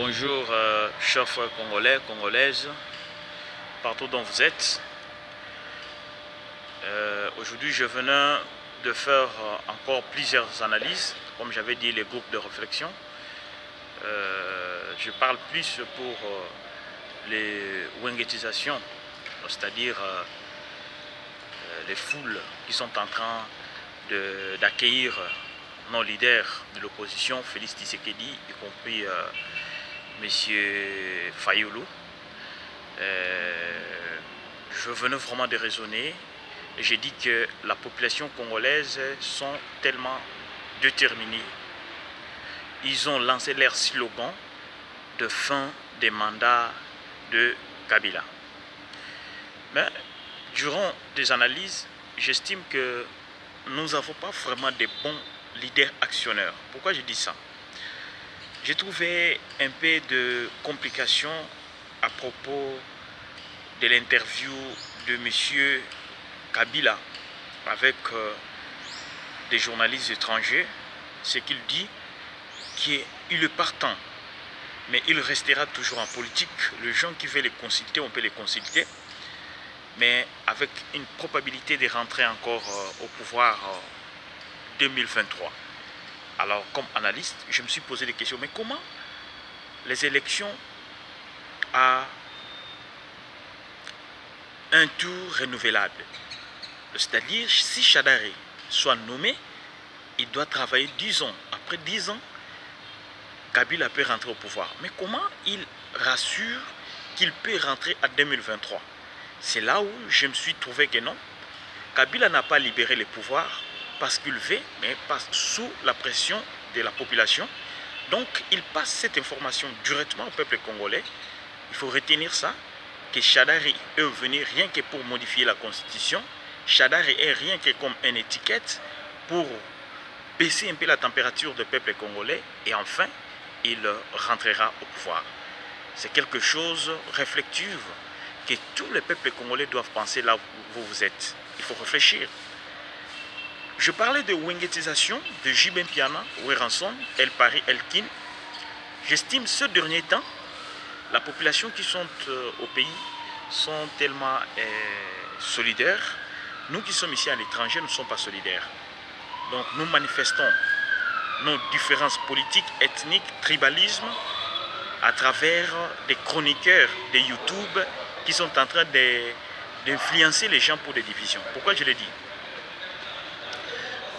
Bonjour, chers frères congolais, congolaises, partout dont vous êtes. Aujourd'hui, je venais de faire encore plusieurs analyses, comme j'avais dit, les groupes de réflexion. Je parle plus pour les wengetisations, c'est-à-dire les foules qui sont en train d'accueillir nos leaders de l'opposition, Félix Tshisekedi, y compris Monsieur Fayoulou. Je venais vraiment de raisonner et j'ai dit que la population congolaise sont tellement déterminés. Ils ont lancé leur slogan de fin des mandats de Kabila. Mais durant des analyses, j'estime que nous n'avons pas vraiment de bons leaders actionneurs. Pourquoi je dis ça? J'ai trouvé un peu de complications à propos de l'interview de M. Kabila avec des journalistes étrangers. Ce qu'il dit, qu'il est partant, mais il restera toujours en politique. Les gens qui veulent les consulter, on peut les consulter, mais avec une probabilité de rentrer encore au pouvoir 2023. Alors, comme analyste, je me suis posé des questions. Mais comment les élections à un tour renouvelable? C'est-à-dire, si Chadari soit nommé, il doit travailler 10 ans. Après 10 ans, Kabila peut rentrer au pouvoir. Mais comment il rassure qu'il peut rentrer à 2023? C'est là où je me suis trouvé que non. Kabila n'a pas libéré le pouvoir parce qu'il veut, mais passe sous la pression de la population. Donc, il passe cette information directement au peuple congolais. Il faut retenir ça, que Chadari est venu rien que pour modifier la constitution. Chadari est rien que comme une étiquette pour baisser un peu la température du peuple congolais. Et enfin, il rentrera au pouvoir. C'est quelque chose de réflectif que tous les peuples congolais doivent penser là où vous êtes. Il faut réfléchir. Je parlais de wengetisation de J.B. Mpiana, Weranson, El Paris, Elkin. J'estime ce dernier temps, la population qui sont au pays sont tellement solidaires. Nous qui sommes ici à l'étranger, nous ne sommes pas solidaires. Donc nous manifestons nos différences politiques, ethniques, tribalisme, à travers des chroniqueurs de YouTube qui sont en train d'influencer les gens pour des divisions. Pourquoi je le dis?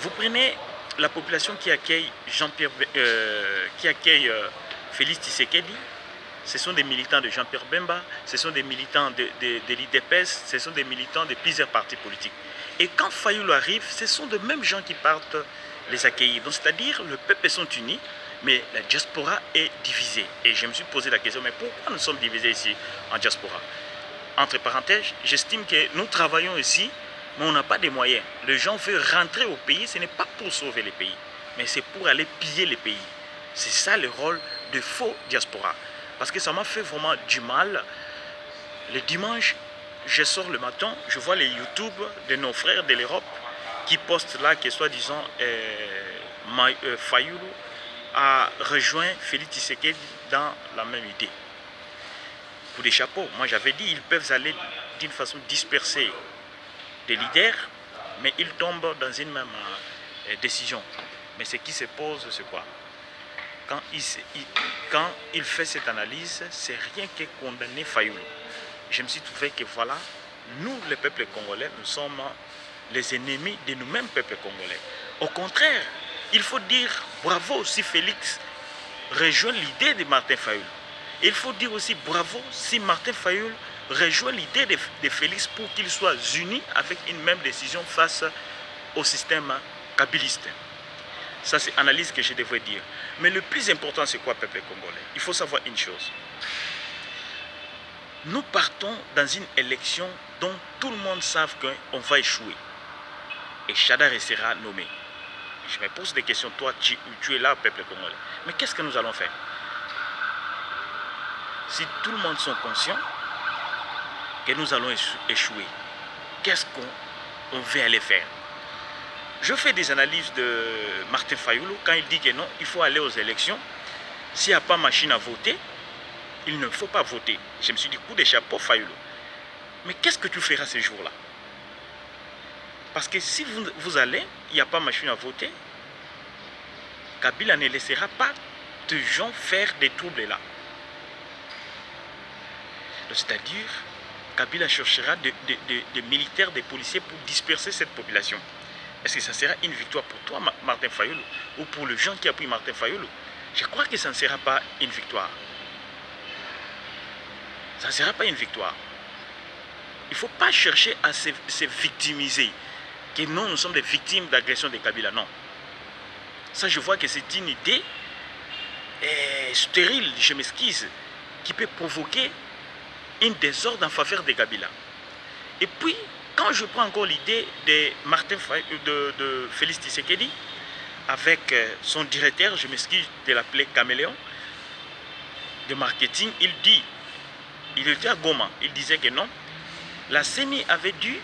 Vous prenez la population qui accueille Félix Tshisekedi, ce sont des militants de Jean-Pierre Bemba, ce sont des militants de l'IDPS, ce sont des militants de plusieurs partis politiques. Et quand Fayoulou arrive, ce sont de mêmes gens qui partent les accueillir. Donc c'est-à-dire le peuple sont unis, mais la diaspora est divisée. Et je me suis posé la question, mais pourquoi nous sommes divisés ici en diaspora? Entre parenthèses, j'estime que nous travaillons ici, mais on n'a pas de moyens. Les gens veulent rentrer au pays, ce n'est pas pour sauver les pays, mais c'est pour aller piller les pays. C'est ça le rôle de faux diaspora. Parce que ça m'a fait vraiment du mal. Le dimanche, je sors le matin, je vois les YouTube de nos frères de l'Europe qui postent là que soi-disant Fayoulou a rejoint Félix Tshisekedi dans la même idée. Coup des chapeaux, moi j'avais dit ils peuvent aller d'une façon dispersée des leaders, mais ils tombent dans une même décision. Mais ce qui se pose, c'est quoi? Quand il fait cette analyse, c'est rien que condamner Fayoulou. Je me suis trouvé que voilà, nous, le peuple congolais, nous sommes les ennemis de nous-mêmes, peuple congolais. Au contraire, il faut dire bravo si Félix rejoint l'idée de Martin Fayoulou. Il faut dire aussi bravo si Martin Fayoulou rejoint l'idée de Félix pour qu'ils soient unis avec une même décision face au système kabiliste. Ça, c'est l'analyse que je devrais dire. Mais le plus important, c'est quoi, peuple congolais? Il faut savoir une chose. Nous partons dans une élection dont tout le monde sait qu'on va échouer. Et Chadari sera nommé. Je me pose des questions. Toi, tu es là, peuple congolais. Mais qu'est-ce que nous allons faire? Si tout le monde sont conscients que nous allons échouer, qu'est-ce qu'on va aller faire? Je fais des analyses de Martin Fayoulou quand il dit que non, il faut aller aux élections. S'il n'y a pas machine à voter, il ne faut pas voter. Je me suis dit, coup de chapeau, Fayulu. Mais qu'est-ce que tu feras ces jours-là? Parce que si vous allez, il n'y a pas machine à voter, Kabila ne laissera pas de gens faire des troubles là. C'est-à-dire, Kabila cherchera des militaires, des policiers pour disperser cette population. Est-ce que ça sera une victoire pour toi, Martin Fayulu, ou pour les gens qui ont pris Martin Fayulu? Je crois que ça ne sera pas une victoire. Ça ne sera pas une victoire. Il ne faut pas chercher à se victimiser. Que non, nous sommes des victimes d'agression de Kabila. Non. Ça, je vois que c'est une idée stérile, je m'excuse, qui peut provoquer une désordre en faveur de Kabila. Et puis, quand je prends encore l'idée de Félix Tshisekedi, avec son directeur, je m'excuse de l'appeler Caméléon, de marketing, il était à Goma, il disait que non, la CENI avait dû,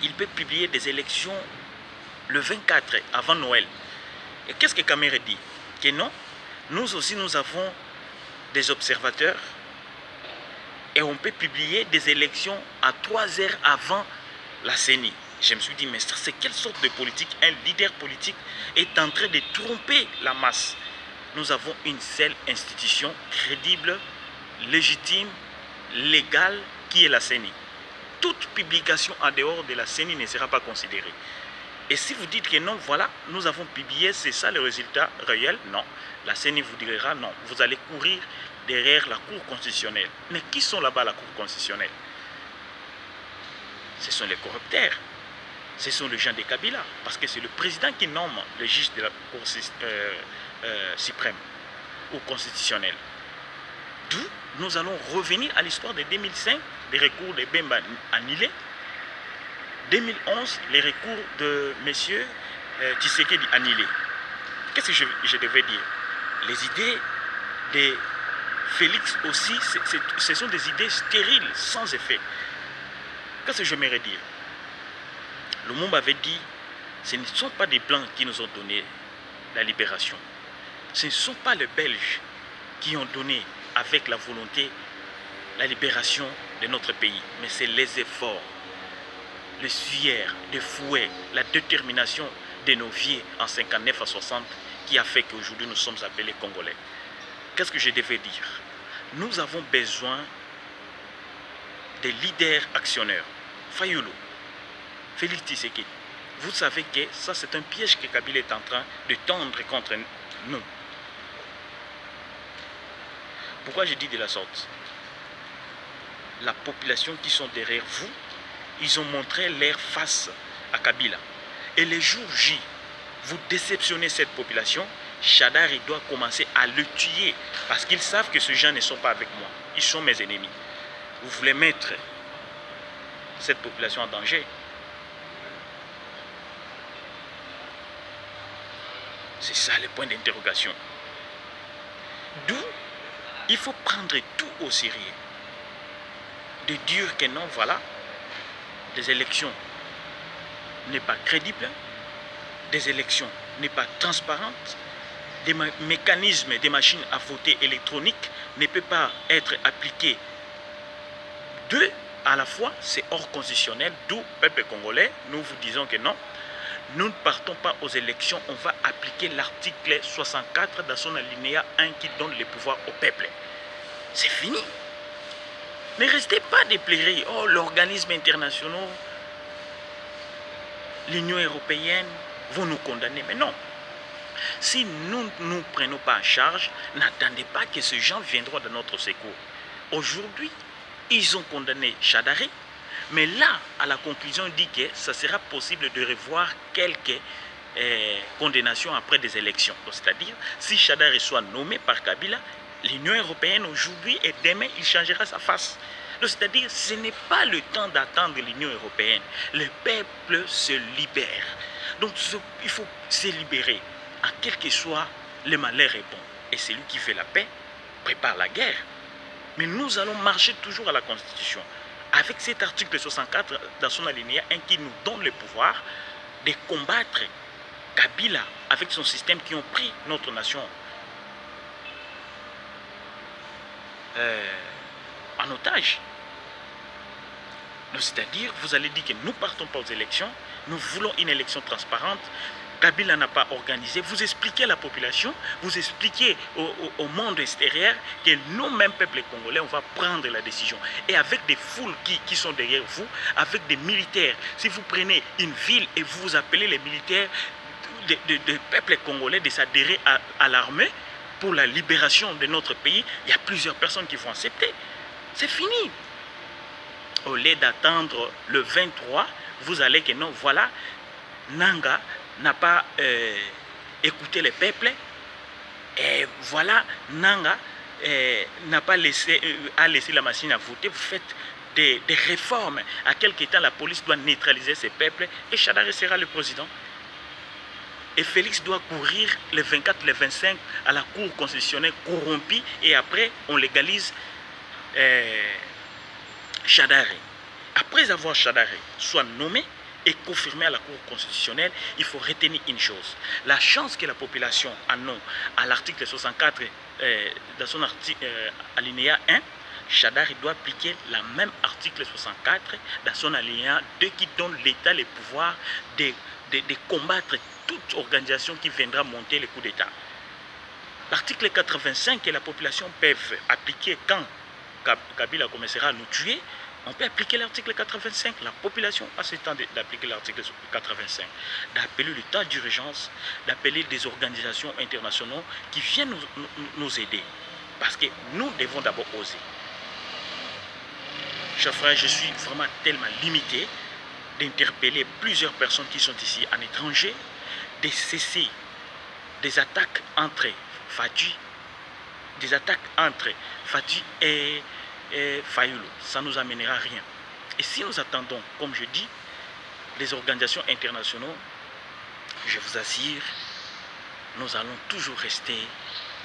il peut publier des élections le 24 avant Noël. Et qu'est-ce que Kamere dit? Que non, nous aussi nous avons des observateurs et on peut publier des élections à 3 heures avant la CENI. Je me suis dit, mais c'est quelle sorte de politique? Un leader politique est en train de tromper la masse. Nous avons une seule institution crédible, légitime, légale, qui est la CENI. Toute publication en dehors de la CENI ne sera pas considérée. Et si vous dites que non, voilà, nous avons publié, c'est ça le résultat réel, non. La CENI vous dira non, vous allez courir derrière la Cour constitutionnelle. Mais qui sont là-bas à la Cour constitutionnelle? Ce sont les corrupteurs. Ce sont les gens de Kabila. Parce que c'est le président qui nomme le juge de la Cour suprême ou constitutionnelle. D'où nous allons revenir à l'histoire de 2005, des recours de Bemba annulés. 2011, les recours de M. Tshisekedi annulés. Qu'est-ce que je devais dire? Les idées de Félix aussi, ce sont des idées stériles, sans effet. Qu'est-ce que j'aimerais dire? Le monde avait dit, ce ne sont pas des Blancs qui nous ont donné la libération. Ce ne sont pas les Belges qui ont donné avec la volonté la libération de notre pays. Mais c'est les efforts, le suaire, le fouet, la détermination de nos vieux en 59 à 60 qui a fait qu'aujourd'hui nous sommes appelés Congolais. Qu'est-ce que je devais dire? Nous avons besoin des leaders actionneurs. Fayulu, Félix Tshisekedi, vous savez que ça c'est un piège que Kabila est en train de tendre contre nous. Pourquoi je dis de la sorte? La population qui sont derrière vous, ils ont montré leur face à Kabila. Et les jours J, vous déceptionnez cette population, Chadari doit commencer à le tuer parce qu'ils savent que ces gens ne sont pas avec moi. Ils sont mes ennemis. Vous voulez mettre cette population en danger? C'est ça le point d'interrogation. D'où il faut prendre tout au sérieux. De dire que non, voilà, des élections n'est pas crédible, des élections n'est pas transparentes, des mécanismes, des machines à voter électroniques ne peuvent pas être appliqués. Deux, à la fois, c'est hors constitutionnel, d'où, peuple congolais, nous vous disons que non, nous ne partons pas aux élections, on va appliquer l'article 64 dans son alinéa 1 qui donne le pouvoir au peuple. C'est fini. Ne restez pas déplairés. Oh, l'organisme international, l'Union européenne vont nous condamner. Mais non. Si nous ne nous prenons pas en charge, n'attendez pas que ces gens viendront de notre secours. Aujourd'hui, ils ont condamné Chadari, mais là, à la conclusion, on dit que ça sera possible de revoir quelques condamnations après des élections. C'est-à-dire, si Chadari soit nommé par Kabila, l'Union européenne aujourd'hui et demain, il changera sa face. C'est-à-dire, ce n'est pas le temps d'attendre l'Union européenne. Le peuple se libère. Donc, il faut se libérer. À quel que soit le malheur est bon. Et celui qui fait la paix prépare la guerre. Mais nous allons marcher toujours à la Constitution. Avec cet article 64 dans son alinéa 1 qui nous donne le pouvoir de combattre Kabila avec son système qui ont pris notre nation. en otage. C'est-à-dire, vous allez dire que nous ne partons pas aux élections, nous voulons une élection transparente. Kabila n'a pas organisé. Vous expliquez à la population, vous expliquez au monde extérieur que nous-mêmes, peuple congolais, on va prendre la décision. Et avec des foules qui sont derrière vous, avec des militaires, si vous prenez une ville et vous appelez les militaires du peuple congolais de s'adhérer à l'armée pour la libération de notre pays, il y a plusieurs personnes qui vont accepter. C'est fini. Au lieu d'attendre le 23, vous allez que non, voilà, Nanga n'a pas écouté le peuple, et voilà, Nanga n'a pas laissé la machine à voter. Vous faites des réformes. À quelque temps, la police doit neutraliser ces peuples et Shadary sera le président. Et Félix doit courir le 24, le 25 à la Cour constitutionnelle corrompue et après on légalise Shadary. Après avoir Shadary soit nommé et confirmé à la Cour constitutionnelle, il faut retenir une chose. La chance que la population a non à l'article 64, dans son alinéa 1, Shadary doit appliquer la même article 64 dans son alinéa 2 qui donne l'État le pouvoir de combattre toute organisation qui viendra monter le coup d'État. L'article 85 que la population peut appliquer quand Kabila commencera à nous tuer, on peut appliquer l'article 85. La population a ce temps d'appliquer l'article 85, d'appeler l'état d'urgence, d'appeler des organisations internationales qui viennent nous aider. Parce que nous devons d'abord oser. Chers frères, je suis vraiment tellement limité d'interpeller plusieurs personnes qui sont ici en étranger, de cesser des attaques entre Fati, et Fayulu. Ça ne nous amènera à rien. Et si nous attendons, comme je dis, les organisations internationales, je vous assure, nous allons toujours rester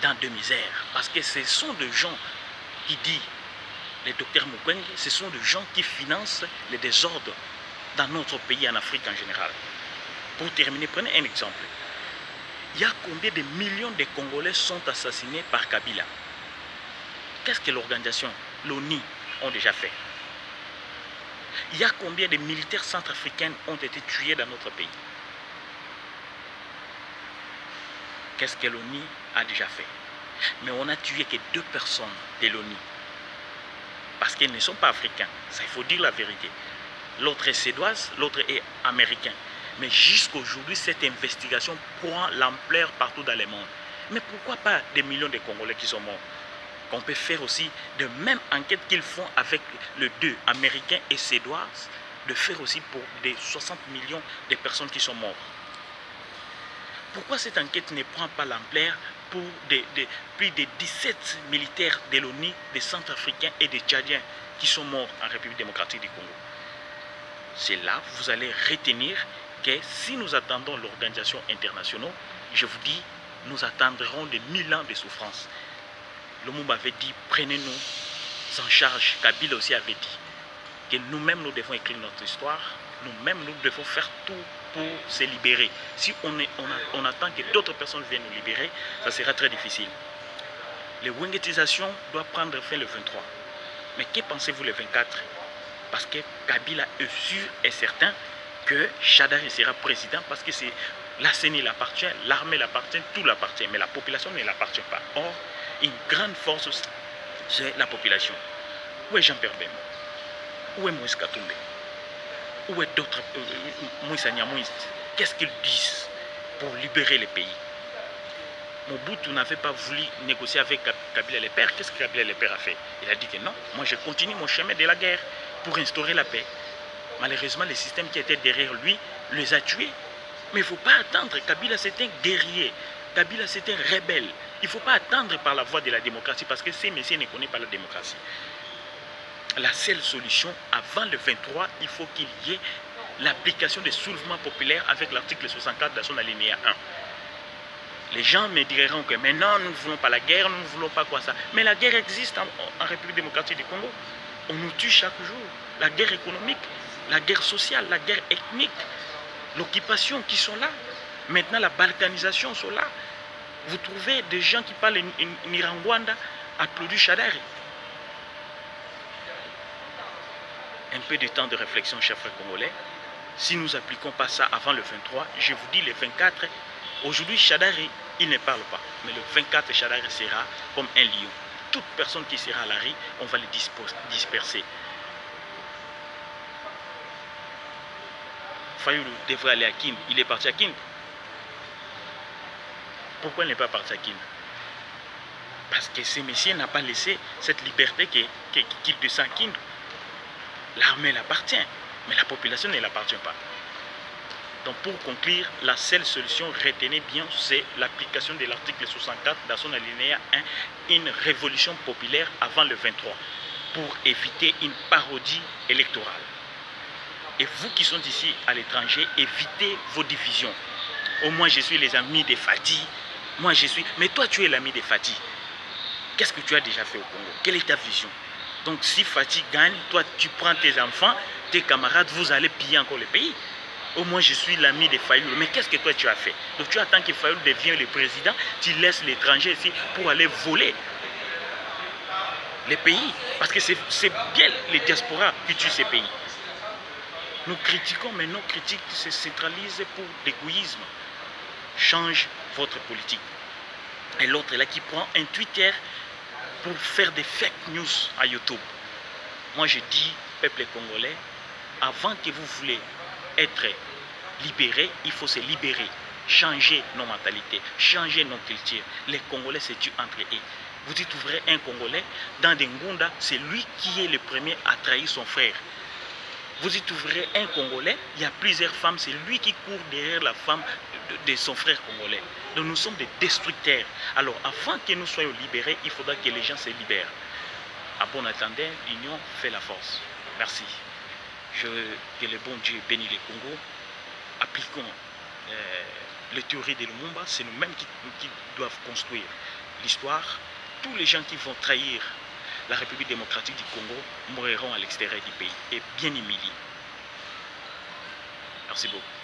dans de misères. Parce que ce sont des gens qui disent, les docteurs Mukwege, ce sont des gens qui financent les désordres dans notre pays, en Afrique en général. Pour terminer, prenez un exemple. Il y a combien de millions de Congolais sont assassinés par Kabila? Qu'est-ce que l'organisation, l'ONU, ont déjà fait? Il y a combien de militaires centrafricains ont été tués dans notre pays? Qu'est-ce que l'ONU a déjà fait? Mais on n'a tué que 2 personnes de l'ONU. Parce qu'ils ne sont pas africains. Ça, il faut dire la vérité. L'autre est suédoise, l'autre est américain. Mais jusqu'à aujourd'hui, cette investigation prend l'ampleur partout dans le monde. Mais pourquoi pas des millions de Congolais qui sont morts? Qu'on peut faire aussi de même enquête qu'ils font avec les 2, américains et suédoises, de faire aussi pour des 60 millions de personnes qui sont mortes. Pourquoi cette enquête ne prend pas l'ampleur pour plus de 17 militaires de l'ONU, des Centrafricains et des Tchadiens qui sont morts en République démocratique du Congo? C'est là que vous allez retenir que si nous attendons l'organisation internationale, je vous dis, nous attendrons de 1000 ans de souffrance. Le monde avait dit, prenez-nous en charge. Kabila aussi avait dit que nous-mêmes, nous devons écrire notre histoire. Nous-mêmes, nous devons faire tout pour se libérer. Si on attend que d'autres personnes viennent nous libérer, ça sera très difficile. Les wengetisation doit prendre fin le 23. Mais que pensez-vous le 24? Parce que Kabila est sûr et certain que Shadary sera président parce que la CENI l'appartient, l'armée l'appartient, tout l'appartient, mais la population ne l'appartient pas. Or, une grande force, c'est la population. Où est Jean-Pierre Bemba? Où est Moïse Katumbe? Où est d'autres Moïse Moïse? Qu'est-ce qu'ils disent pour libérer le pays? Mobutu n'avait pas voulu négocier avec Kabila le père. Qu'est-ce que Kabila le père a fait? Il a dit que non, moi je continue mon chemin de la guerre pour instaurer la paix. Malheureusement, le système qui était derrière lui les a tués. Mais il ne faut pas attendre. Kabila, c'est un guerrier. Kabila, c'est un rebelle. Il ne faut pas attendre par la voie de la démocratie parce que ces messieurs ne connaissent pas la démocratie. La seule solution, avant le 23, il faut qu'il y ait l'application des soulèvements populaires avec l'article 64 dans son alinéa 1. Les gens me diront que mais non, nous ne voulons pas la guerre, nous ne voulons pas quoi ça. Mais la guerre existe en République démocratique du Congo. On nous tue chaque jour. La guerre économique, la guerre sociale, la guerre ethnique, l'occupation qui sont là. Maintenant, la balkanisation sont là. Vous trouvez des gens qui parlent Nirangwanda applaudissent Shadary. un peu de temps de réflexion, chers frères congolais. Si nous n'appliquons pas ça avant le 23, je vous dis le 24, aujourd'hui Shadari, il ne parle pas. Mais le 24, Shadari sera comme un lion. Toute personne qui sera à la rue, on va les disperser. Fayoulou devrait aller à Kin. Il est parti à Kin. Pourquoi il n'est pas parti à Kin? Parce que ce messieurs n'a pas laissé cette liberté qu'il descend à Kin. L'armée l'appartient, mais la population ne l'appartient pas. Donc pour conclure, la seule solution, retenez bien, c'est l'application de l'article 64 dans son alinéa 1, une révolution populaire avant le 23, pour éviter une parodie électorale. Et vous qui sont ici à l'étranger, évitez vos divisions. Au moins je suis les amis de Fati, moi je suis... Mais toi tu es l'ami de Fati. Qu'est-ce que tu as déjà fait au Congo? Quelle est ta vision? Donc si Fati gagne, toi tu prends tes enfants, tes camarades, vous allez piller encore le pays. Au moins je suis l'ami de Fayoulou. Mais qu'est-ce que toi tu as fait? Donc tu attends que Fayoulou devienne le président, tu laisses l'étranger ici pour aller voler les pays. Parce que c'est bien les diasporas qui tuent ces pays. Nous critiquons, mais nos critiques se centralisent pour l'égoïsme. Change votre politique. Et l'autre là qui prend un Twitter pour faire des fake news à YouTube. Moi je dis, peuple congolais, avant que vous voulez être libéré, il faut se libérer, changer nos mentalités, changer nos cultures. Les Congolais se tuent entre eux. Vous y trouverez un Congolais dans des Ngunda, c'est lui qui est le premier à trahir son frère. Vous y trouverez un Congolais, il y a plusieurs femmes, c'est lui qui court derrière la femme de son frère congolais. Donc nous sommes des destructeurs. Alors avant que nous soyons libérés, il faudra que les gens se libèrent. À bon entendeur, l'union fait la force. Merci. Que le bon Dieu bénisse le Congo. Appliquons les théories de Lumumba, c'est nous-mêmes qui doivent construire l'histoire. Tous les gens qui vont trahir la République démocratique du Congo mourront à l'extérieur du pays et bien humiliés. Merci beaucoup.